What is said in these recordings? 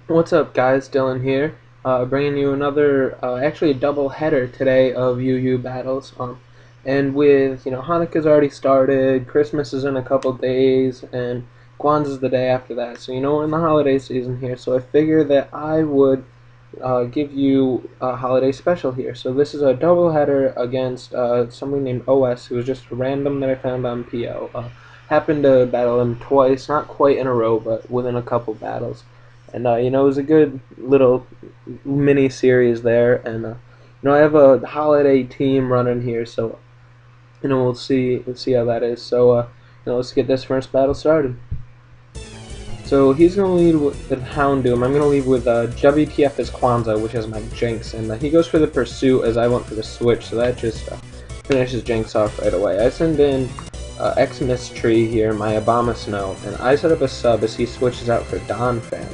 What's up, guys? Dylan here, bringing you another, actually a double header today of UU battles. And with Hanukkah's already started, Christmas is in a couple days, and Kwanzaa's the day after that. So we're in the holiday season here. So I figured that I would give you a holiday special here. So this is a double header against somebody named OS, who was just a random that I found on PO. Happened to battle him twice, not quite in a row, but within a couple battles. And it was a good little mini series there. And I have a holiday team running here, so we'll see how that is. So let's get this first battle started. So he's going to lead with Houndoom. I'm going to lead with WTF as Kwanzaa, which is my Jinx, and he goes for the Pursuit as I went for the Switch, so that just finishes Jinx off right away. I send in Xmas Tree here, my Abomasnow, and I set up a sub as he switches out for Donphan.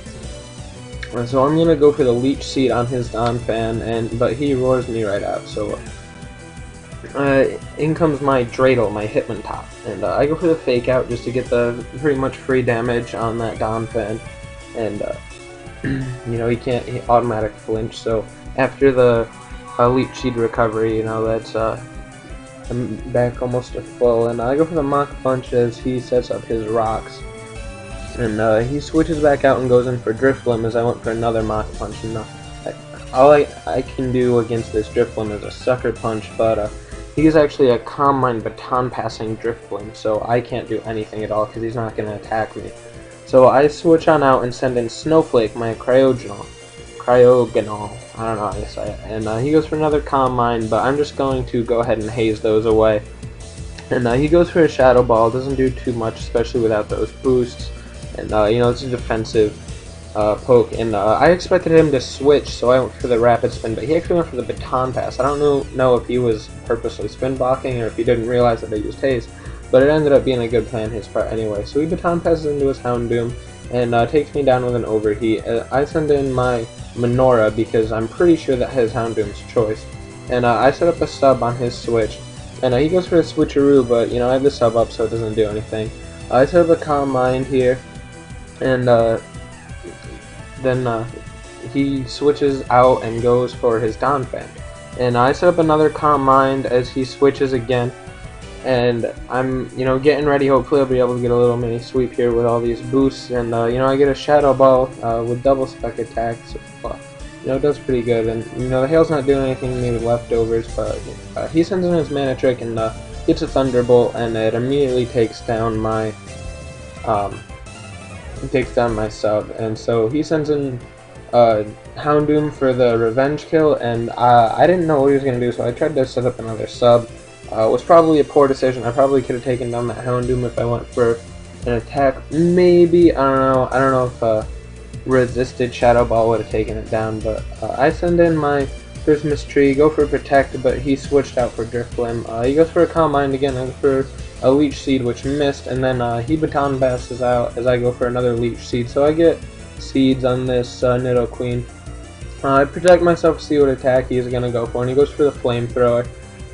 So I'm gonna go for the Leech Seed on his Donphan, but he roars me right out. So in comes my Dreidel, my Hitmontop, and I go for the Fake Out just to get the pretty much free damage on that Donphan, and he can't automatic flinch. So after the Leech Seed recovery, that's I'm back almost to full, and I go for the Mach Punch as he sets up his rocks. And he switches back out and goes in for Drifblim as I went for another Mach Punch. And all I can do against this Drifblim is a Sucker Punch, but he is actually a Calm Mind Baton Passing Drifblim, so I can't do anything at all because he's not going to attack me. So I switch on out and send in Snowflake, my Cryogonal, I don't know how to say it. And he goes for another Calm Mind, but I'm just going to go ahead and haze those away. And he goes for a Shadow Ball, doesn't do too much, especially without those boosts. And it's a defensive poke, and I expected him to switch, so I went for the Rapid Spin, but he actually went for the Baton Pass. I don't know if he was purposely spin blocking or if he didn't realize that I used haze, but it ended up being a good play on his part anyway. So he Baton Passes into his Houndoom and takes me down with an Overheat. I send in my Menorah because I'm pretty sure that his Houndoom's choice, and I set up a sub on his switch, and he goes for a Switcheroo, but I have the sub up, so it doesn't do anything. I set up a Calm Mind here, and then he switches out and goes for his Donphan. And I set up another Calm Mind as he switches again, and I'm getting ready. Hopefully I'll be able to get a little mini sweep here with all these boosts, and I get a Shadow Ball with double spec attacks. It does pretty good, and the Hail's not doing anything to me with leftovers, but he sends in his Mana Trick and gets a Thunderbolt, and it immediately takes down my sub. And so he sends in Houndoom for the revenge kill, and I didn't know what he was going to do, so I tried to set up another sub. It was probably a poor decision. I probably could have taken down that Houndoom if I went for an attack. Maybe, I don't know if resisted Shadow Ball would have taken it down, but I send in my Christmas Tree, go for Protect, but he switched out for Drifblim. He goes for a Calm Mind again, and for a Leech Seed, which missed, and then he Baton Passes out as I go for another Leech Seed. So I get seeds on this Nidoqueen. I protect myself to see what attack he's going to go for, and he goes for the Flamethrower.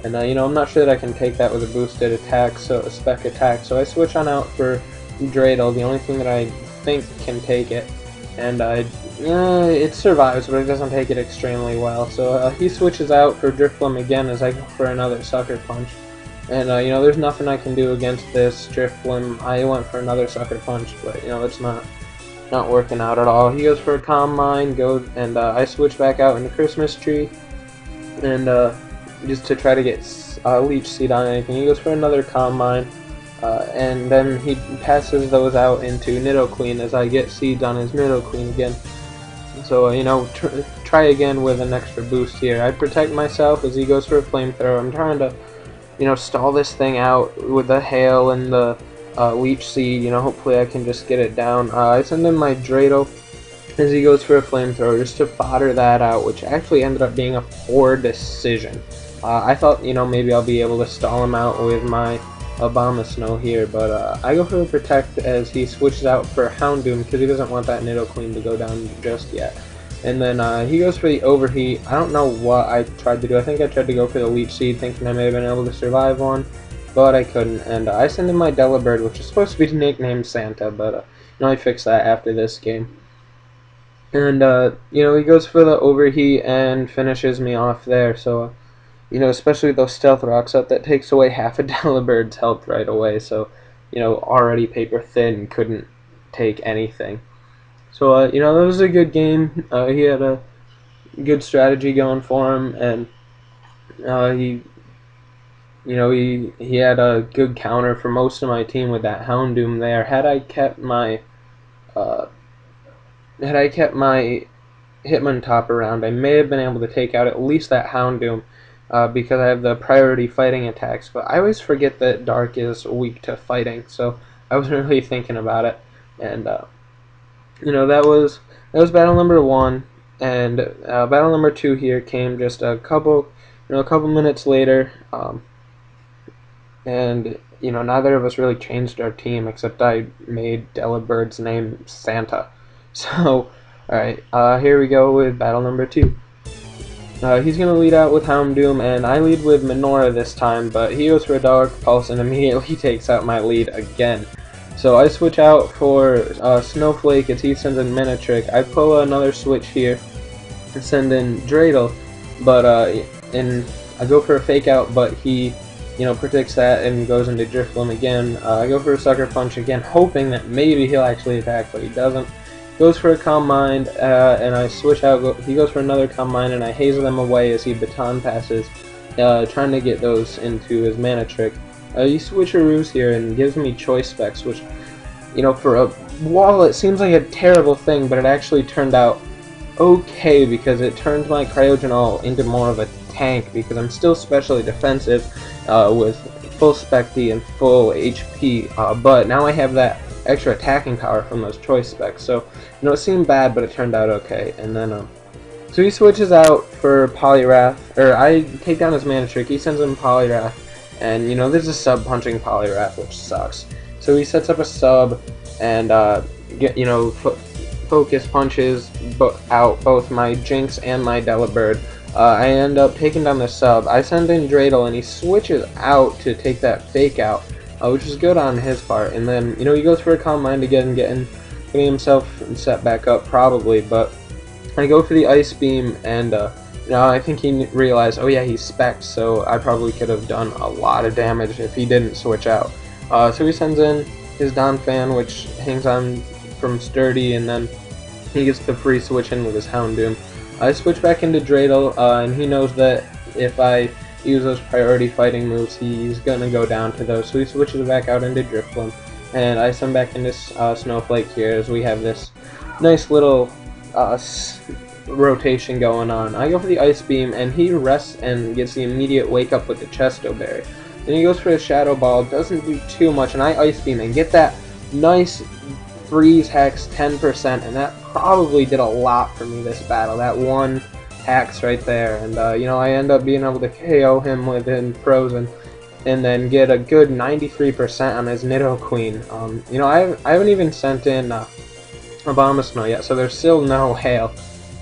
And I'm not sure that I can take that with a boosted attack, so a spec attack. So I switch on out for Dreidel, the only thing that I think can take it. And it survives, but it doesn't take it extremely well. So he switches out for Drifblim again as I go for another Sucker Punch. And there's nothing I can do against this Drifblim. I went for another Sucker Punch, but it's not working out at all. He goes for a Calm Mind, and I switch back out into Christmas Tree, and just to try to get Leech Seed on anything. He goes for another Calm Mind, and then he passes those out into Nidoqueen as I get seeds on his Nidoqueen again. So try again with an extra boost here. I protect myself as he goes for a Flamethrower. I'm trying to stall this thing out with the Hail and the Leech Seed. Hopefully I can just get it down. I send in my Dreidel as he goes for a Flamethrower just to fodder that out, which actually ended up being a poor decision. I thought maybe I'll be able to stall him out with my Abomasnow here, but I go for the Protect as he switches out for Houndoom because he doesn't want that Nidoqueen to go down just yet. And then he goes for the Overheat. I don't know what I tried to do. I think I tried to go for the Leech Seed, thinking I may have been able to survive one, but I couldn't. And I send in my Delibird, which is supposed to be nicknamed Santa, but I fixed that after this game. And you know, he goes for the overheat and finishes me off there. So you know, especially those stealth rocks up, that takes away half a Delabird's health right away. So you know, already paper thin, couldn't take anything. So you know, that was a good game. He had a good strategy going for him, and he he had a good counter for most of my team with that Houndoom there. Uh, had I kept my Hitmontop around, I may have been able to take out at least that Houndoom, because I have the priority fighting attacks. But I always forget that Dark is weak to fighting, so I wasn't really thinking about it. And you know, that was battle number one, and battle number two here came just a couple minutes later. And you know, neither of us really changed our team except I made Delabird's name Santa. So, all right, here we go with battle number two. He's gonna lead out with Houndoom, and I lead with Minora this time, but he goes for a Dark Pulse and immediately takes out my lead again. So I switch out for Snowflake as he sends in Minitrick. I pull another switch here and send in Dreidel, but and I go for a fake out, but he, you know, predicts that and goes into Drifloon again. I go for a Sucker Punch again, hoping that maybe he'll actually attack, but he doesn't. Goes for a Calm Mind, and I switch out. He goes for another Calm Mind, and I haze them away as he Baton Passes, trying to get those into his Mana Trick. He switcheroos here and gives me Choice Specs, which, you know, for a wall it seems like a terrible thing, but it actually turned out okay because it turned my Cryogonal into more of a tank because I'm still specially defensive with full Specty and full HP, but now I have that extra attacking power from those choice specs. So, you know, it seemed bad, but it turned out okay. And then, so he switches out for Poliwrath, or I take down his Mana Trick, he sends in Poliwrath, and, you know, this is sub-punching Poliwrath, which sucks. So he sets up a sub, and, you know, focus punches out both my Jinx and my Delibird. I end up taking down the sub. I send in Dreidel, and he switches out to take that fake out, which is good on his part. And then, you know, he goes for a Calm Mind again, getting himself set back up probably. But I go for the Ice Beam, and you know, I think he realized, oh yeah, he's spec'd, so I probably could have done a lot of damage if he didn't switch out. So he sends in his Donphan, which hangs on from Sturdy, and then he gets the free switch in with his Houndoom. I switch back into Dreidel, and he knows that if I use those priority fighting moves, he's gonna go down to those, so he switches back out into Drifloon, and I send back into Snowflake here as we have this nice little rotation going on. I go for the Ice Beam, and he rests and gets the immediate wake up with the Chesto Berry. Then he goes for his Shadow Ball, doesn't do too much, and I Ice Beam and get that nice freeze hex 10%, and that probably did a lot for me this battle. That one hex right there, and you know, I end up being able to KO him within Frozen, and then get a good 93% on his Nidoqueen. You know, I haven't even sent in Abomasnow yet, so there's still no hail.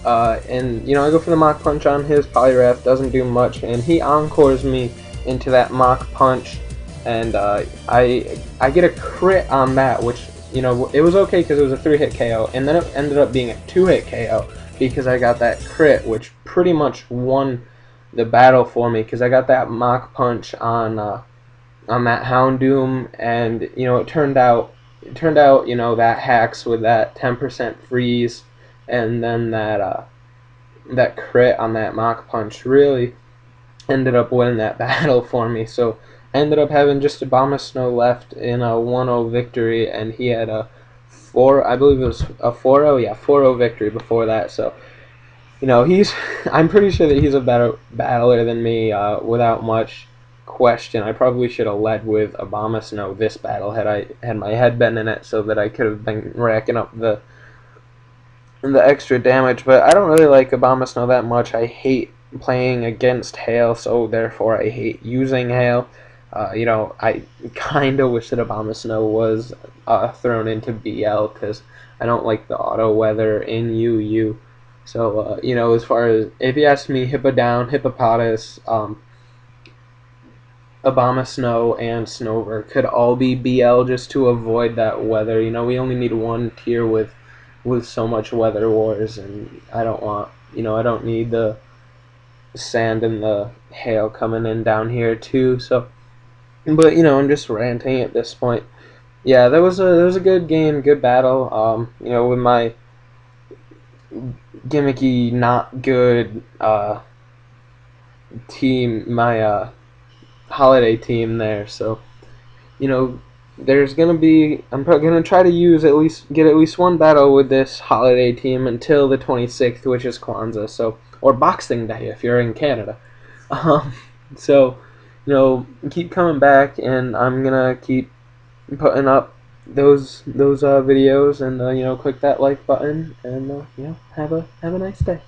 And you know, I go for the Mach Punch on his Poliwrath, doesn't do much, and he encores me into that Mach Punch, and I get a crit on that, which, you know, it was okay because it was a 3-hit KO, and then it ended up being a 2-hit KO because I got that crit, which pretty much won the battle for me because I got that Mach Punch on that Houndoom, and you know, it turned out, you know, that hacks with that 10% freeze, and then that that crit on that Mach Punch really ended up winning that battle for me. So I ended up having just Abomasnow left in a 1-0 victory, and he had a I believe it was a 4-0, yeah, 4-0 victory before that. So, you know, I'm pretty sure that he's a better battler than me, without much question. I probably should have led with Abomasnow this battle had my head been in it, so that I could have been racking up the extra damage. But I don't really like Abomasnow that much. I hate playing against Hail, so therefore I hate using Hail. You know, I kind of wish that Abomasnow was thrown into BL because I don't like the auto weather in UU. So, you know, as far as, if you ask me, Hippowdon, Hippopotas, Abomasnow, and Snover could all be BL just to avoid that weather. You know, we only need one tier with with so much weather wars, and I don't want, I don't need the sand and the hail coming in down here too. So, but I'm just ranting at this point. Yeah, that was a good game, good battle. With my gimmicky, not good team, my holiday team there. So, you know, there's gonna be. I'm gonna try to get at least one battle with this holiday team until the 26th, which is Kwanzaa. So, or Boxing Day if you're in Canada. Um, so, keep coming back, and I'm gonna keep putting up those videos, and click that like button, and have a nice day.